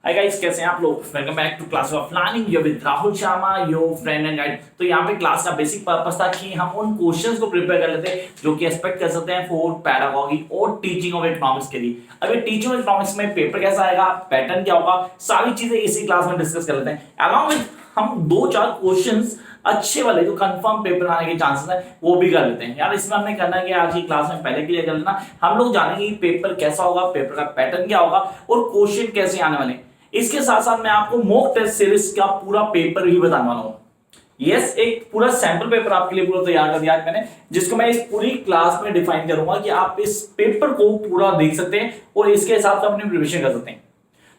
Hi guys, कैसे हैं आप लोग। Welcome back to class of learning with Rahul Sharma, your friend and guide. तो यहाँ पे क्लास का बेसिक पर्पस था कि हम उन क्वेश्चंस को प्रिपेयर कर लेते हैं जो कि एक्सपेक्ट कर सकते हैं फॉर पैडागॉजी और टीचिंग ऑफ इकोनॉमिक्स के लिए। अभी टीचिंग ऑफ इकोनॉमिक्स में पेपर कैसा आएगा, पैटर्न क्या होगा, सारी चीजें इसी क्लास में डिस्कस कर लेते हैं। अलॉन्ग विद हम 2-4 क्वेश्चंस अच्छे वाले जो कंफर्म पेपर आने के चांसेस है वो भी कर लेते हैं। यार इसमें हमने करना है कि आज की क्लास में पहले क्लियर कर लेना, हम लोग जानेंगे कि पेपर कैसा होगा, पेपर का पैटर्न क्या होगा और क्वेश्चन कैसे आने वाले हैं। इसके साथ साथ मैं आपको मॉक टेस्ट सीरीज का पूरा पेपर भी बताने वाला हूं। यस, एक पूरा सैंपल पेपर आपके लिए पूरा तैयार कर दिया है मैंने, जिसको मैं इस पूरी क्लास में डिफाइन करूंगा कि आप इस पेपर को पूरा देख सकते हैं और इसके हिसाब से अपनी प्रिपरेशन कर सकते हैं।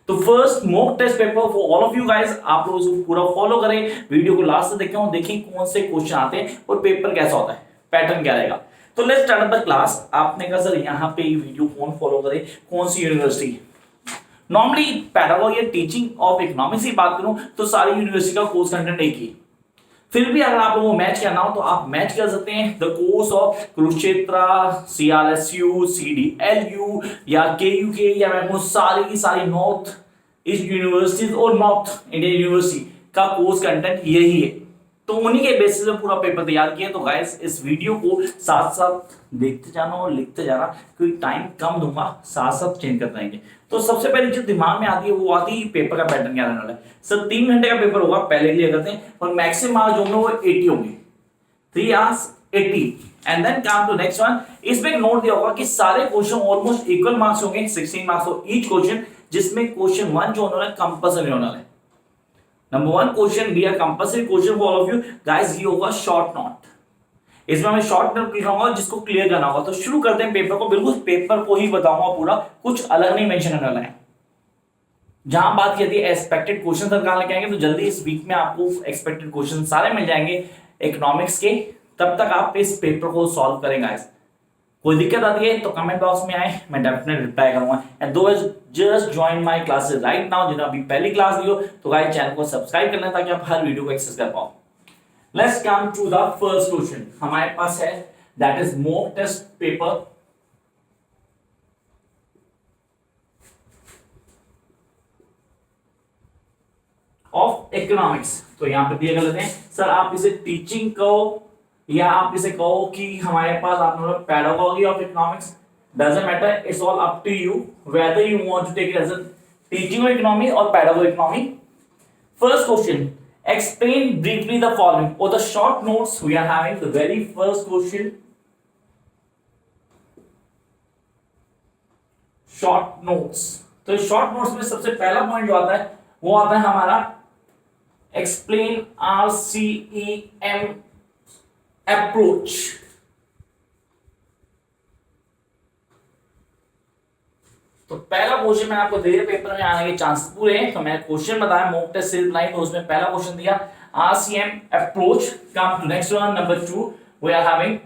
तो first mock test paper for all of you guys, आप लोग इसको पूरा फॉलो करें, वीडियो को लास्ट तक देखें और देखें कौन से क्वेश्चन आते हैं और पेपर कैसा होता है, पैटर्न क्या रहेगा। तो लेट्स स्टार्ट द क्लास। आपने कहा सर यहाँ पे वीडियो कौन फॉलो करे, कौन सी यूनिवर्सिटी। नॉर्मली पैडागॉजी या टीचिंग ऑफ इकोनॉमिक्स की बात करूं तो सारी यूनिवर्सिटी का कोर्स कंटेंट एक ही। फिर भी अगर आप लोगों को मैच करना हो तो आप मैच कर सकते हैं the course of Kurukshetra, CRSU, CDLU या KUK, या मैं कहूं सारी की सारी नॉर्थ ईस्ट यूनिवर्सिटीज और नॉर्थ इंडिया यूनिवर्सिटी का कोर्स कंटेंट यही है। तो उन्हीं के बेसिस पे पूरा पेपर तैयार किया। तो गाइस इस वीडियो को साथ साथ देखते जाना और लिखते जाना, क्योंकि टाइम कम दूंगा, साथ साथ चेंज करते रहेंगे। तो सबसे पहले जो दिमाग में आती है वो आती है पेपर का पैटर्न क्या रहने वाला है। सर 3 घंटे का पेपर होगा, पहले क्लियर करते हैं, और मैक्सिमम मार्क्स जो होंगे वो 80 होंगे, 3 hours 80। And then come to next one. इसमें एक नोट दिया होगा कि सारे क्वेश्चन ऑलमोस्ट इक्वल मार्क्स होंगे, 16 मार्क्स फॉर ईच क्वेश्चन, जिसमें क्वेश्चन 1 जो होने वाला है कंपल्सरी होने वाला है। Number 1 question B are compulsory question for all of you guys, ये होगा शॉर्ट नोट। इसमें मैं शॉर्ट नोट लिखाऊंगा जिसको क्लियर करना होगा। तो शुरू करते हैं पेपर को, बिल्कुल पेपर को ही बताऊंगा पूरा, कुछ अलग नहीं मेंशन करने वाला है। जहां बात की थी एक्सपेक्टेड क्वेश्चन सरकार लेके आएंगे, तो जल्दी इस वीक में आपको एक्सपेक्टेड क्वेश्चन सारे मिल जाएंगे इकोनॉमिक्स के। तब तक आप इस पेपर को सॉल्व करेंगे। कोई दिक्कत आती है तो कमेंट बॉक्स में आए, मैं डेफिनेटली रिप्लाई करूंगा। एंड दोस्त just join my classes right now, जिन्होंने अभी पहली क्लास ली हो तो गाइस चैनल को सब्सक्राइब कर लें ताकि आप हर वीडियो को एक्सेस कर पाओ। Let's come to the first question हमारे पास है, that is mock test paper of economics. तो यहां पे दिए गए लेते हैं। सर आप इसे टीचिंग कहो या आप इसे कहो कि हमारे पास आपने pedagogy of economics, doesn't matter, it's all up to you whether you want to take it as a teaching of economy और pedagogy economy. First question, explain briefly the following, or the short notes we are having. The very first question, short notes। तो short notes में सबसे पहला point जो आता है वो आता है हमारा explain RCEM approach। तो पहला क्वेश्चन मैंने आपको दिया, पेपर में आने के चांस पूरे हैं। तो मैं क्वेश्चन बताया मॉक टेस्ट सीरीज बनाई, तो उसमें पहला क्वेश्चन दिया RCM approach. Come to next one, number 2 we are having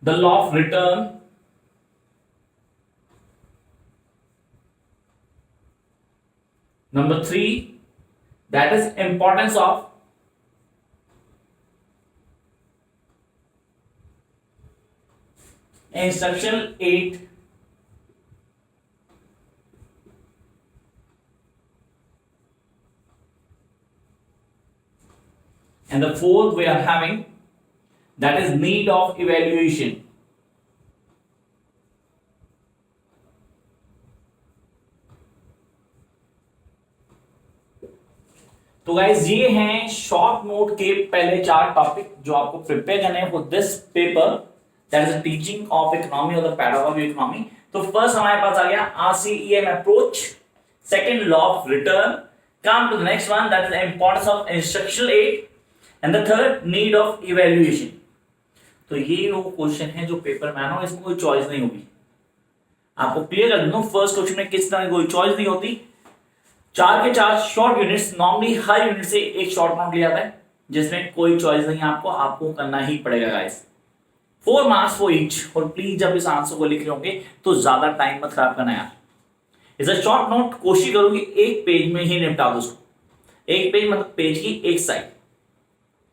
the law of return. Number 3 that is importance of instruction 8। And the fourth we are having, that is need of evaluation। तो guys ये हैं short note के पहले 4 topic जो आपको prepare करने हैं for this paper, that is teaching of economy और द पैडागॉजी इकोनॉमी। तो फर्स्ट हमारे पास आ गया RCEM approach, second law of return, come to the next one that is importance of instruction 8 and the third need of evaluation. तो ये वो question है जो पेपर में आना, इसमें कोई चॉइस नहीं होगी। आपको क्लियर कर दूं, फर्स्ट क्वेश्चन में किस तरह की कोई चॉइस नहीं होती। 4 के 4 शॉर्ट यूनिट्स, नॉर्मली हर यूनिट से एक शॉर्ट नोट लिया जाता है जिसमें कोई चॉइस नहीं है, आपको करना ही पड़ेगा गाइस। 4 marks for each. और प्लीज जब इस आंसर को लिख रहे होंगे तो ज्यादा टाइम मत खराब करना यार। इज अ शॉर्ट नोट, कोशिश करो कि एक पेज में ही निपटा दो उसको। एक पेज मतलब पेज की एक साइड।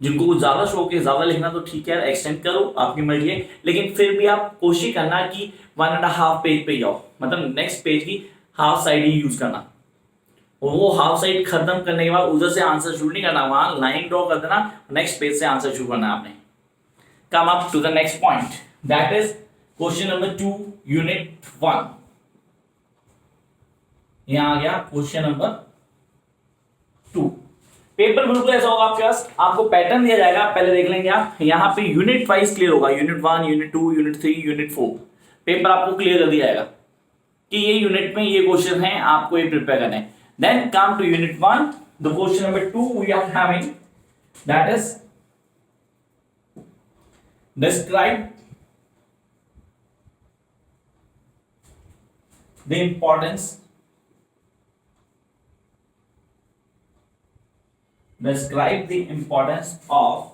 जिनको कुछ ज्यादा शौक है ज्यादा लिखना तो ठीक है, एक्सटेंड करो, आपकी मर्जी है, लेकिन फिर भी आप कोशिश करना कि 1.5 पेज पे जाओ, मतलब नेक्स्ट पेज की हाफ साइड ही यूज करना। और वो हाफ साइड खत्म करने के बाद उधर से आंसर शुरू नहीं करना, वहां लाइन ड्रॉ कर देना, नेक्स्ट पेज से आंसर शुरू करना आपने। Come up to the next point, that is question number 2 unit 1। यहां आ गया क्वेश्चन नंबर 2। पेपर बिल्कुल ऐसा होगा आपके पास, आपको पैटर्न दिया जाएगा, पहले देख लेंगे आप। यहाँ पे यूनिट वाइज क्लियर होगा, unit 1, unit 2, unit 3, unit 4, paper आपको क्लियर कर दिया जाएगा कि ये यूनिट में ये क्वेश्चन है, आपको ये प्रिपेयर करना है। Then come to unit 1, the question number 2 we are having, that is describe the importance of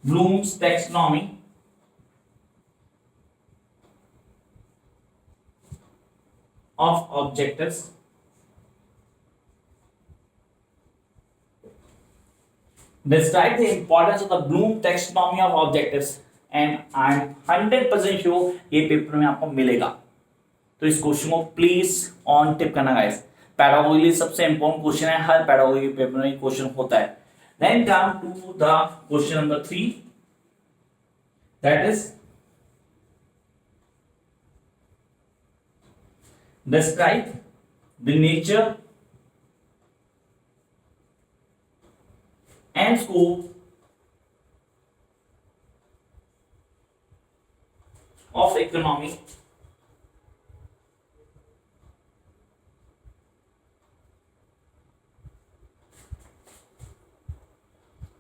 Bloom's taxonomy of objectives. Describe the importance of the Bloom taxonomy of objectives, and I am 100% sure ये paper में आपको मिलेगा, तो इस question को please on tip करना guys. Pedagogy सबसे important question है, हर पैडागोजी पेपर में क्वेश्चन होता है। Then come to the question number 3, that is describe the nature and scope of economy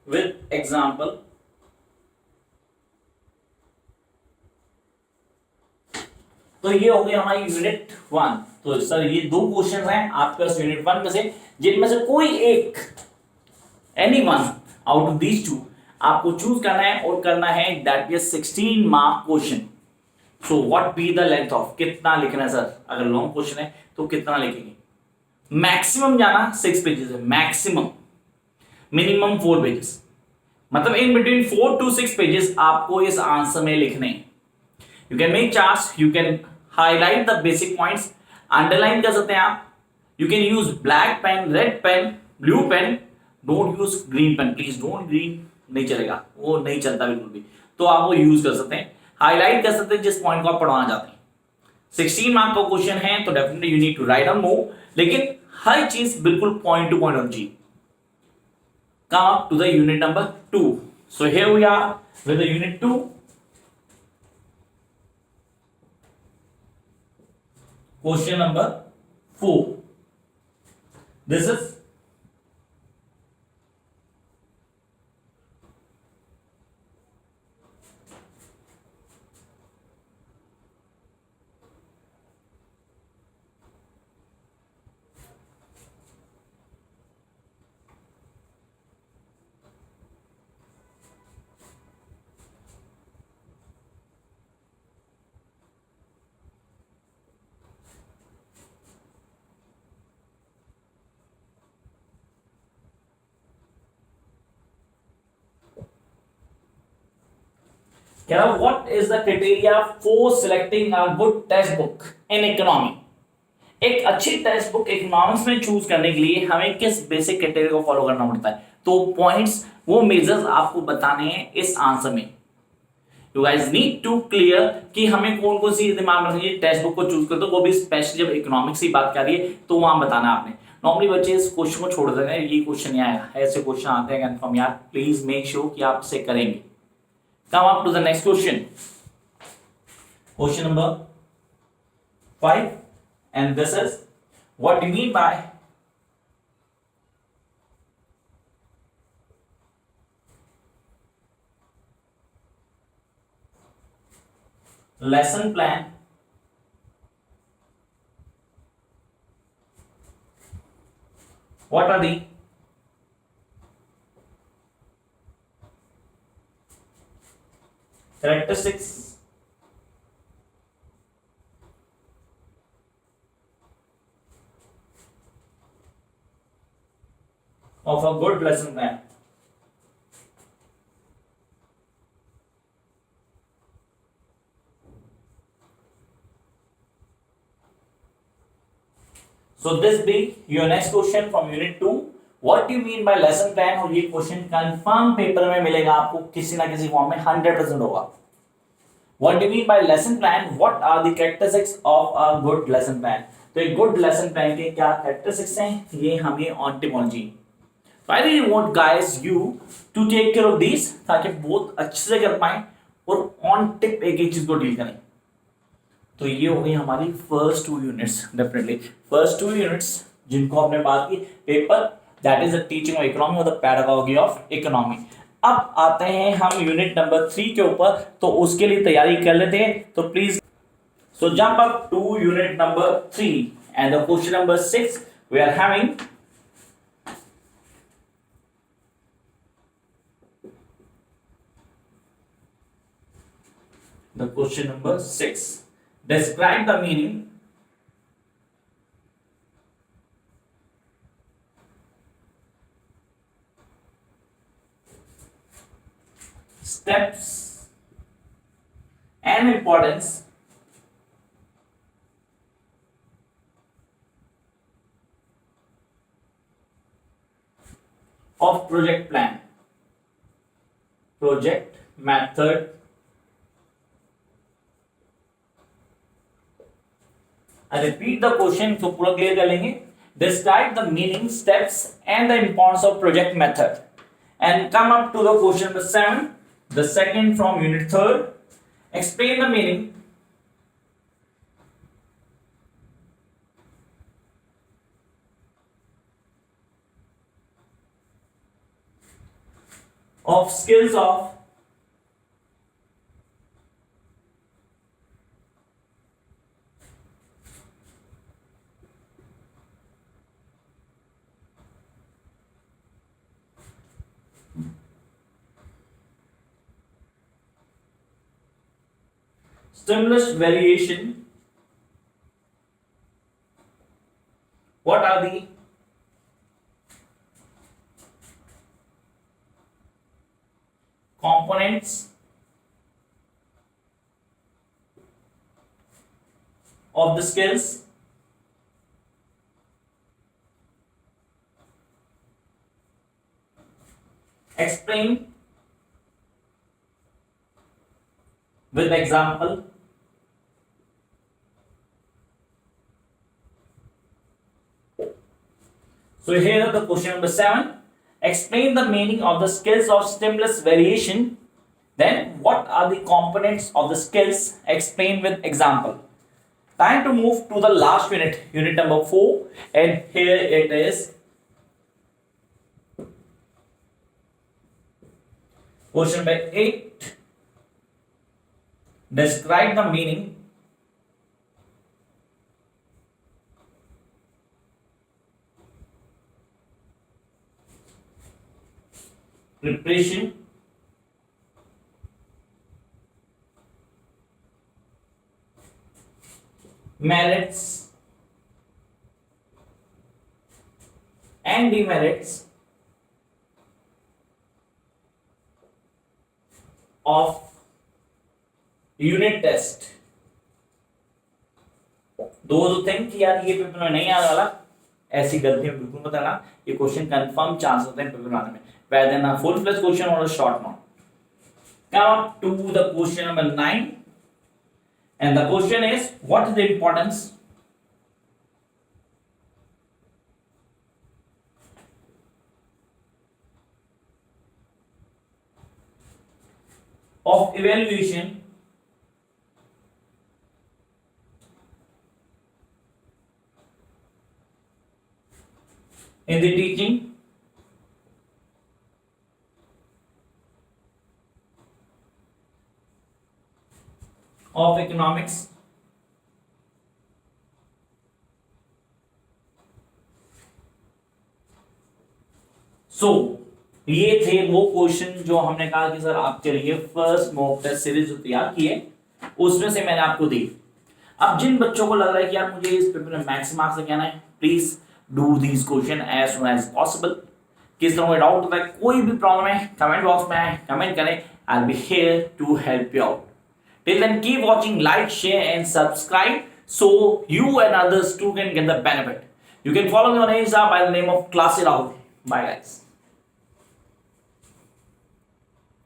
with example। तो ये हो गया हमारी यूनिट 1। तो सर ये 2 क्वेश्चन हैं आपके पास यूनिट 1 में से, जिनमें से कोई एक, any one out of these 2 आपको चूज करना है और करना है, that is 16 mark question. So what be the length of, कितना लिखना है सर, अगर लॉन्ग क्वेश्चन है तो कितना लिखेंगे। मैक्सिमम जाना 6 पेजेस है, मैक्सिमम, मिनिमम 4 पेजेस, मतलब इन बिटवीन 4 to 6 पेजेस आपको इस आंसर में लिखने हैं। You can make charts, you can highlight the basic points, underline कर सकते हैं आप, you can use black pen, red pen, blue pen, don't use green pen please, don't, green नहीं चलेगा, वो नहीं चलता बिल्कुल भी, तो आप वो यूज कर सकते हैं, हाईलाइट कर सकते हैं जिस पॉइंट को आप पढ़ाना चाहते हैं। 16 मार्क का क्वेश्चन है तो definitely you need to write down more, लेकिन हर चीज बिल्कुल पॉइंट टू पॉइंट होनी चाहिए। Come up to the unit number 2. So here we are with the unit 2. Question number 4. This is what is the criteria for selecting a good text book in economy. एक अच्छी text book economics में choose करने के लिए हमें किस basic criteria को follow करना पड़ता है, तो पॉइंट्स, वो मेजर्स आपको बताने हैं इस आंसर में। You guys need to clear कि हमें कौन कौन सी दिमाग में रखनी है टेक्स्ट बुक को चूज करते, वो भी स्पेशली जब इकोनॉमिक्स की बात कर रही है तो वहां बताना आपने। नॉर्मली बच्चे इस क्वेश्चन को छोड़ देते हैं, ये क्वेश्चन नहीं आएगा, ऐसे क्वेश्चन आते हैं कंफर्म यार, प्लीज मेक श्योर कि आप इसे करेंगे। Come up to the next question. Question number 5, and this is what do you mean by lesson plan what are the characteristics of a good lesson plan? So this be your next question from unit 2. What do you mean by lesson plan? और ये question confirm paper में मिलेगा आपको किसी ना किसी form में 100% होगा. What do you mean by lesson plan? What are the characteristics of a good lesson plan? तो एक गुड लेसन प्लान के क्या characteristics हैं ये हमें on typology. So I really want guys you to take care of these ताकि बहुत अच्छे से कर पाएं और on tip एक एक चीज को डील करें. तो ये हो गई हमारी first 2 units. Definitely first 2 units जिनको हमने बात की paper that is the teaching of economy और द पैडागॉजी ऑफ इकोनॉमी. अब आते हैं हम यूनिट नंबर 3 के ऊपर. तो उसके लिए तैयारी कर लेते हैं. तो please so jump up to unit number 3 and the question number 6 we are having the question number 6. Describe the meaning steps and importance of project plan, project method. I repeat the question तो पूरा clear कर लेंगे. Describe the meaning, steps and the importance of project method and come up to the question number 7, the second from unit 3rd. Explain the meaning of skills of stimulus variation. What are the components of the skills? Explain with example. So here the question number 7. Explain the meaning of the skills of stimulus variation. Then what are the components of the skills? Explain with example. Time to move to the last unit, unit number 4, and here it is. Question number 8. Describe the meaning preparation merits and demerits of unit test. Those who think कि यार ये paper में नहीं आने वाला, ऐसी गलतियां बिल्कुल मत करना. ये क्वेश्चन कंफर्म चांस होते हैं पेपर में आने में, rather than a full-fledged question or a short one. Come up to the question number 9, and the question is, what is the importance of evaluation in the teaching of economics? So ये थे वो question जो हमने कहा कि sir आपके लिए first mock test series जो तैयार की है उसमें से मैंने आपको दी. अब जिन बच्चों को लग रहा है कि यार मुझे इस पेपर में मैक्स मार्क्स लेके आना है, please do these question as soon as possible. किस तरह का डाउट होता है, कोई भी प्रॉब्लम है, कमेंट बॉक्स में आए, कमेंट करें. I will be here to help you out. Till then, keep watching, like, share, and subscribe so you and others too can get the benefit. You can follow me on Insta by the name of Classy Rahul. Bye guys.